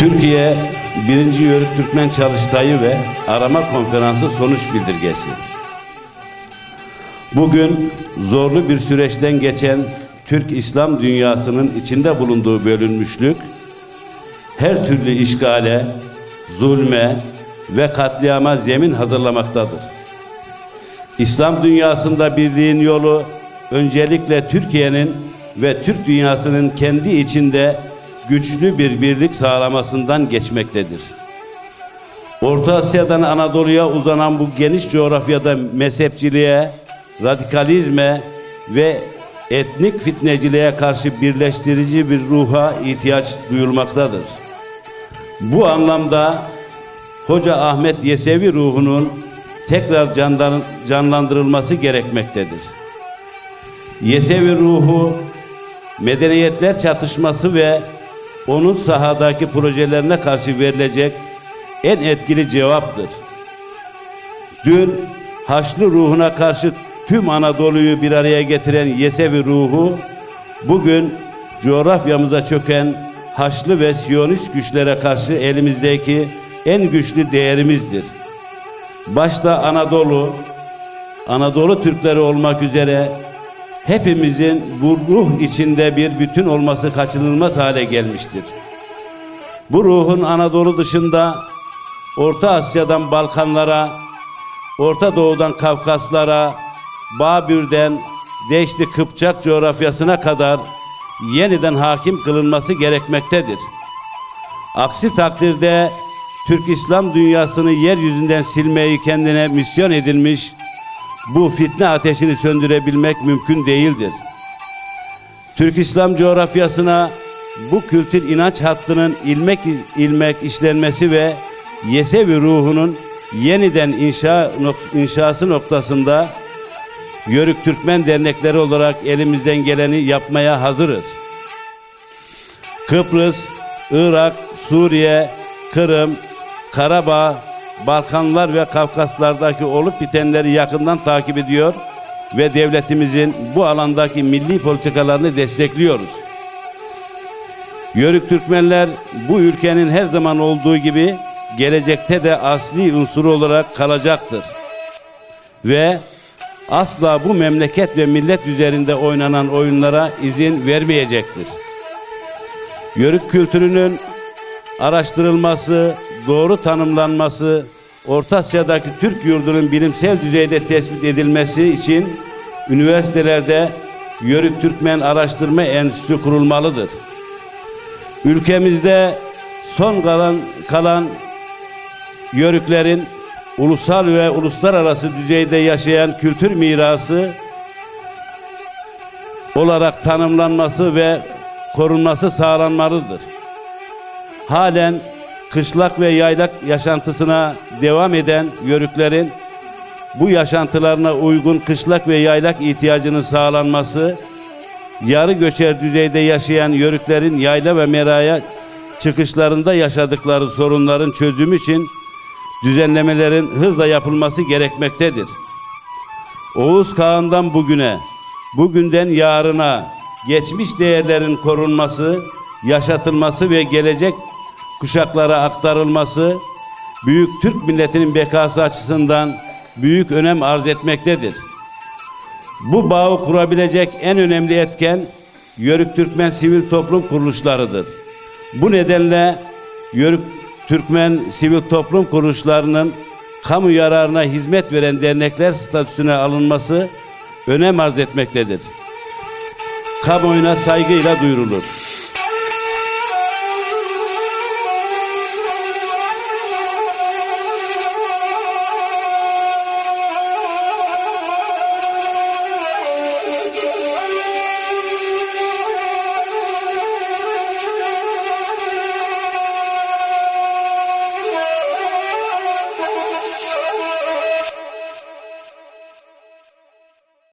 Türkiye 1. Yörük Türkmen Çalıştayı ve Arama Konferansı sonuç bildirgesi. Bugün zorlu bir süreçten geçen Türk İslam dünyasının içinde bulunduğu bölünmüşlük, her türlü işgale, zulme ve katliama zemin hazırlamaktadır. İslam dünyasında birliğin yolu öncelikle Türkiye'nin ve Türk dünyasının kendi içinde güçlü bir birlik sağlamasından geçmektedir. Orta Asya'dan Anadolu'ya uzanan bu geniş coğrafyada mezhepçiliğe, radikalizme ve etnik fitneciliğe karşı birleştirici bir ruha ihtiyaç duyulmaktadır. Bu anlamda Hoca Ahmet Yesevi ruhunun tekrar canlandırılması gerekmektedir. Yesevi ruhu, medeniyetler çatışması ve onun sahadaki projelerine karşı verilecek en etkili cevaptır. Dün Haçlı ruhuna karşı tüm Anadolu'yu bir araya getiren Yesevi ruhu, bugün coğrafyamıza çöken Haçlı ve Siyonist güçlere karşı elimizdeki en güçlü değerimizdir. Başta Anadolu Türkleri olmak üzere hepimizin bu ruh içinde bir bütün olması kaçınılmaz hale gelmiştir. Bu ruhun Anadolu dışında Orta Asya'dan Balkanlara, Orta Doğu'dan Kafkaslara, Babür'den Deşti Kıpçak coğrafyasına kadar yeniden hakim kılınması gerekmektedir. Aksi takdirde Türk İslam dünyasını yeryüzünden silmeyi kendine misyon edilmiş bu fitne ateşini söndürebilmek mümkün değildir. Türk İslam coğrafyasına bu kültür inanç hattının ilmek işlenmesi ve Yesevi ruhunun yeniden inşası noktasında Yörük Türkmen dernekleri olarak elimizden geleni yapmaya hazırız. Kıbrıs, Irak, Suriye, Kırım, Karabağ, Balkanlar ve Kafkaslardaki olup bitenleri yakından takip ediyor ve devletimizin bu alandaki milli politikalarını destekliyoruz. Yörük Türkmenler bu ülkenin her zaman olduğu gibi gelecekte de asli unsuru olarak kalacaktır. Ve asla bu memleket ve millet üzerinde oynanan oyunlara izin vermeyecektir. Yörük kültürünün araştırılması, doğru tanımlanması, Orta Asya'daki Türk yurdunun bilimsel düzeyde tespit edilmesi için üniversitelerde Yörük Türkmen Araştırma Enstitüsü kurulmalıdır. Ülkemizde son kalan Yörüklerin ulusal ve uluslararası düzeyde yaşayan kültür mirası olarak tanımlanması ve korunması sağlanmalıdır. Halen kışlak ve yaylak yaşantısına devam eden Yörüklerin bu yaşantılarına uygun kışlak ve yaylak ihtiyacının sağlanması, yarı göçer düzeyde yaşayan Yörüklerin yayla ve meraya çıkışlarında yaşadıkları sorunların çözümü için düzenlemelerin hızla yapılması gerekmektedir. Oğuz Kağan'dan bugüne, bugünden yarına geçmiş değerlerin korunması, yaşatılması ve gelecek kuşaklara aktarılması büyük Türk milletinin bekası açısından büyük önem arz etmektedir. Bu bağı kurabilecek en önemli etken Yörük Türkmen sivil toplum kuruluşlarıdır. Bu nedenle Yörük Türkmen sivil toplum kuruluşlarının kamu yararına hizmet veren dernekler statüsüne alınması önem arz etmektedir. Kamuoyuna saygıyla duyurulur.